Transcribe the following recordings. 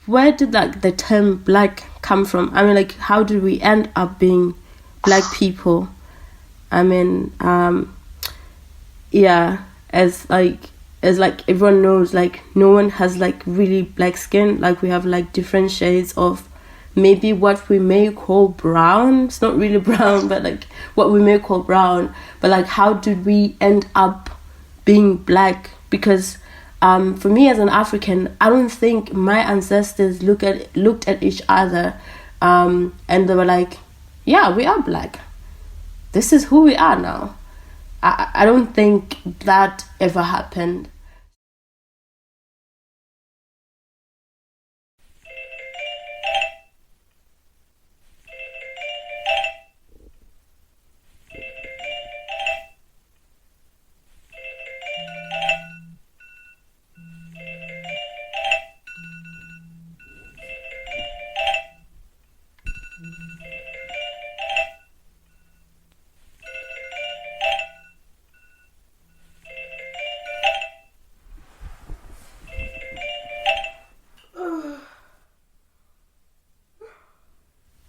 where did like the term black come from? I mean, like, how did we end up being black people? I mean, as everyone knows, like, no one has like really black skin. Like, we have like different shades of maybe what we may call brown. It's not really brown, but like what we may call brown. But like, how did we end up being black? Because for me as an African, I don't think my ancestors looked at each other and they were like, yeah, we are black. This is who we are now. I don't think that ever happened.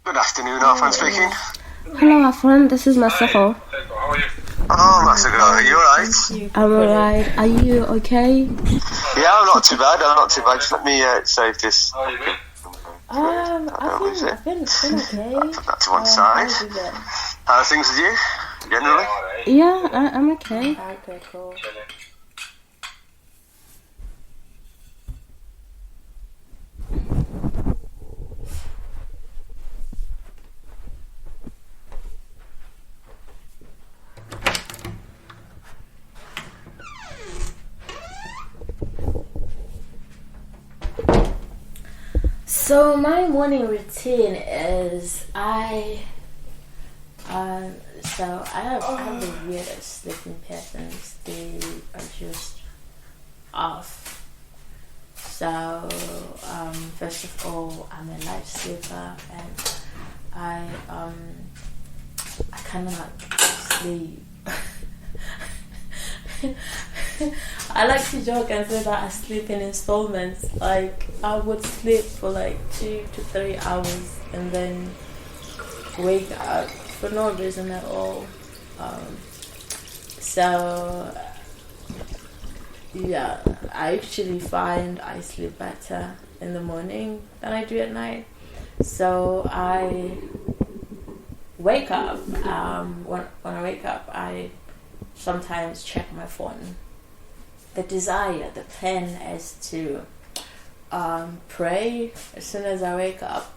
Good afternoon, Afan speaking. Hello, Afan. This is Masego. How are you? Oh, Masego, are you alright? I'm alright. Are you okay? Yeah, I'm not too bad. Just let me save this. I've been okay. Put that to one side. How are things with you, generally? Yeah, I'm okay. Okay, cool. So my morning routine is I have the weirdest sleeping patterns. They are just off. So first of all, I'm a light sleeper, and I kind of like sleep. I like to joke and say that I sleep in installments. Like, I would sleep for like 2 to 3 hours and then wake up for no reason at all. I actually find I sleep better in the morning than I do at night. So I wake up. When I wake up, I sometimes check my phone. The plan is to pray as soon as I wake up,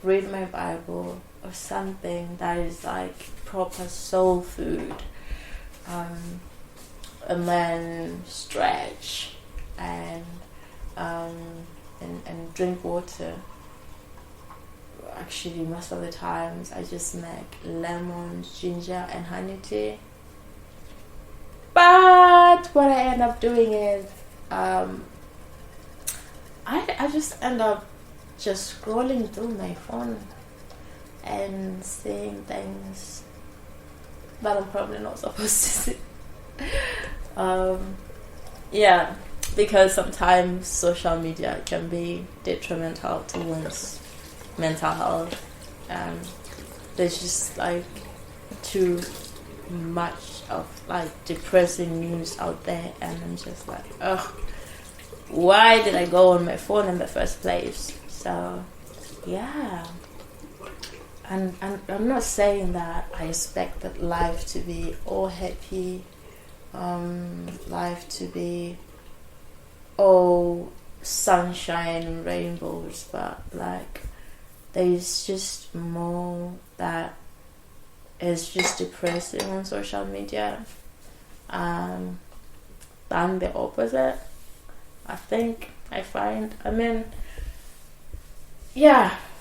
read my Bible or something that is like proper soul food, and then stretch and drink water. Actually, most of the times I just make lemon, ginger and honey tea. But what I end up doing is I just end up just scrolling through my phone and seeing things that I'm probably not supposed to see. Because sometimes social media can be detrimental to one's mental health. There's just like too much of like depressing news out there, and I'm just like, ugh, why did I go on my phone in the first place? So yeah, and I'm not saying that I expected life to be all happy, life to be all sunshine and rainbows, but like there's just more that is just depressing on social media than the opposite. I find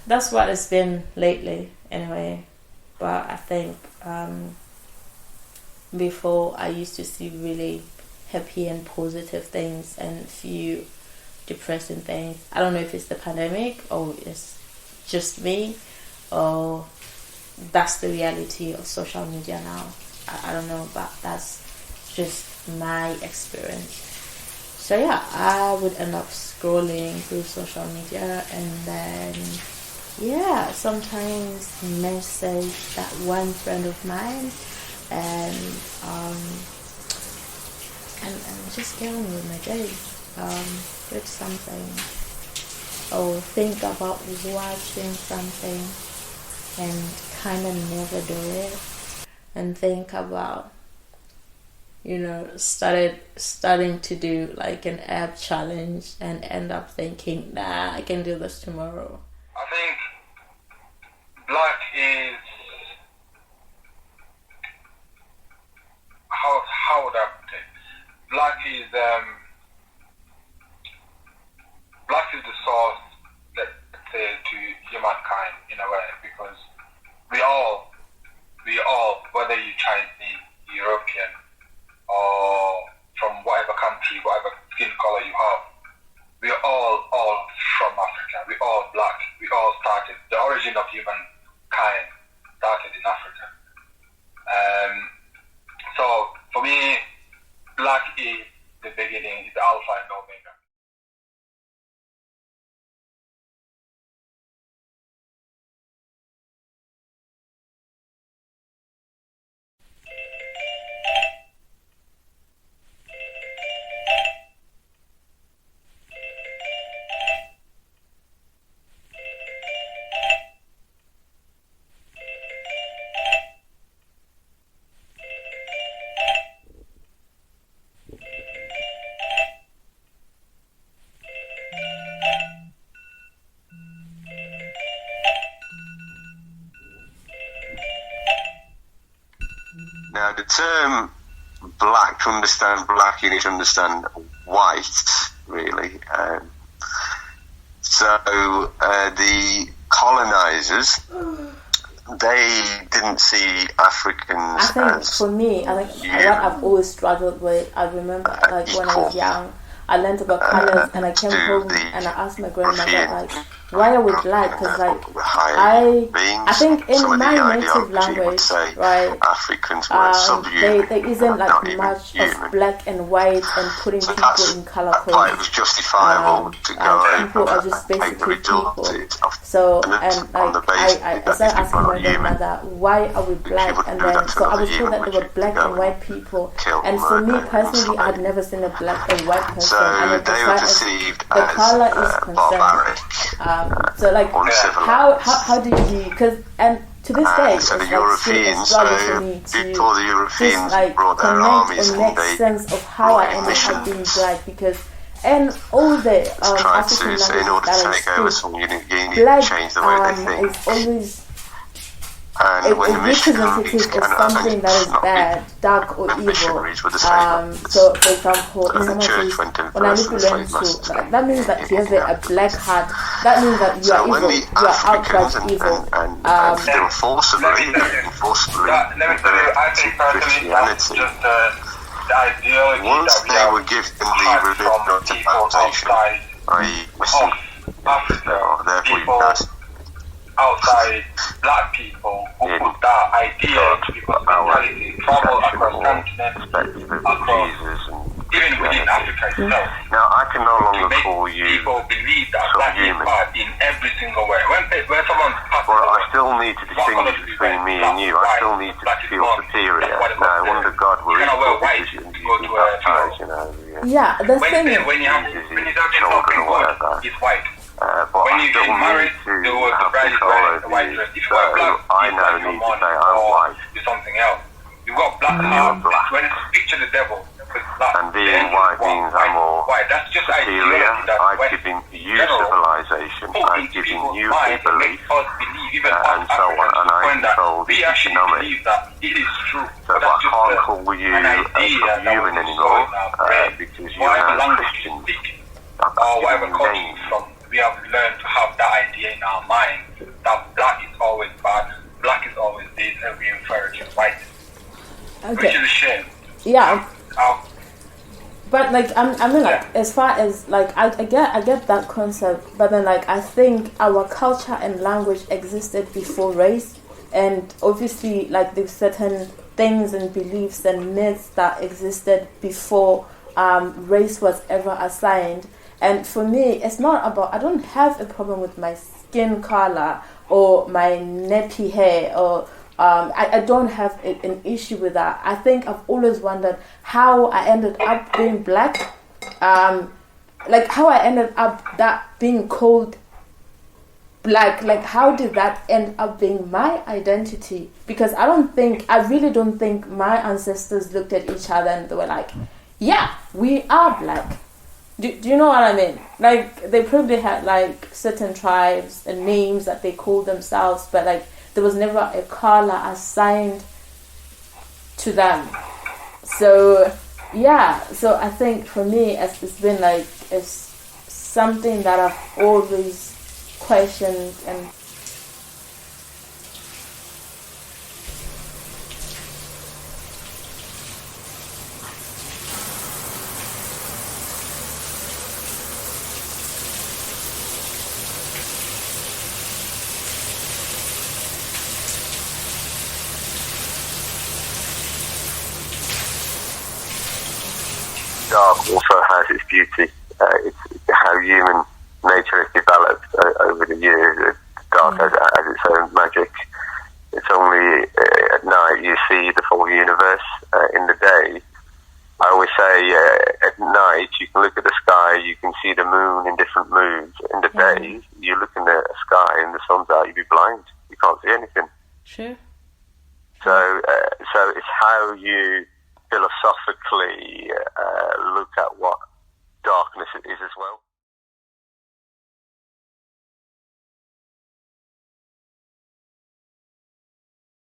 that's what it's been lately anyway. But I think before I used to see really happy and positive things and few depressing things. I don't know if it's the pandemic or it's just me, or that's the reality of social media now. I don't know, but that's just my experience. So yeah, I would end up scrolling through social media, and then sometimes message that one friend of mine, and just get on with my day. Read something, or think about watching something and kind of never do it, and think about starting to do like an app challenge and end up thinking, nah, I can do this tomorrow. I think black is, how would I put it? Black is the source, let's say, to humankind in a way, because we all, whether you're Chinese, European, or from whatever country, whatever skin color you have, we're all from Africa. We're all black. We all started, the origin of humankind started in Africa. So for me, black is the beginning, is the alpha and omega. Now, the term black, to understand black, you need to understand white, really. So the colonizers, they didn't see Africans I think as for me, I think what I've always struggled with, I remember like when I was young, I learned about colors, and I came home and I asked my grandmother, like, why are we black? Because like I think in my native language, right, Africans were there isn't like much of black and white and putting people in color codes. It was justifiable to go people are just basically people. So and like I started asking my grandmother, why are we black? And then so I was told that there were black and white people, and for me personally, I had never seen a black and white person. So and they were perceived the as color is barbaric. So like how do you, because and to this day So the it's Europeans, for me to before the Europeans just like brought their connect armies and and make they sense of how I ended up being black, because and all the African languages in order to that take I over speak, someone, you need black to change the way they think. is always And when the missionaries representative of something that is bad, dark or evil. missionaries were the slaves. So for example, if the someone church says, went in when I first look and the learn slave to, masters that means that you have a black heart. That means that you are when evil. the You are outright Africans evil. and they were forcibly Let me tell you, I think personally that's Christianity. just the ideology Once that we they have were given the had religion from of people foundation, outside i.e. Muslim, of Africa, therefore you people pass outside black people who in put that idea into people's mentality, travel across continents, perspective of across, Jesus and even within Africa itself. Now I can no To longer make call you people believe that black is subhuman. bad in every single way. When someone passes Well, I away, still need to distinguish between me and you. I still need to feel superior. Now, under God, we're equal because you can be baptized, you know. Yeah, the thing is, when you have something good, it's white. But When I you still get married, need the to have bride is control wearing over a white you. dress. If you So wear black, I it's now like need your to money say I'm or white. you're something else. You've got black And hair. you're black. When you picture the devil, And being white means I'm more white. That's just superior. ideology that I've West given you general civilization. put I've into given people's you a minds and belief. make us believe, even and us so on, Africans, and to the I point that control we the actually economic. believe that it is true. So But I that's just can't call you an idea that subhuman was anymore in our brain. because you're Whatever now language you Christian. speak, I've or whatever given you culture names. you're from, we have learned to have that idea in our mind that black is always bad, black is always this, and we infer it as white. Which is a shame. yeah. Um, But like I mean like as far as like I get that concept, but then like I think our culture and language existed before race, and obviously like there's certain things and beliefs and myths that existed before race was ever assigned. And for me, it's not about, I don't have a problem with my skin color or my nappy hair, or I don't have an issue with that. I think I've always wondered how I ended up being black, like how I ended up that being called black, like how did that end up being my identity? Because I really don't think my ancestors looked at each other and they were like, yeah, we are black. Do you know what I mean? Like, they probably had like certain tribes and names that they called themselves, but like there was never a color assigned to them. So yeah, so I think for me it's been like, it's something that I've always questioned. And dark also has its beauty. It's how human nature has developed over the years. Dark has its own magic. It's only at night you see the full universe. In the day, I always say, at night you can look at the sky, you can see the moon in different moods. In the day, you're looking at a sky and the sun's out, you'd be blind. You can't see anything. Sure. So it's how you philosophically look at what darkness is as well.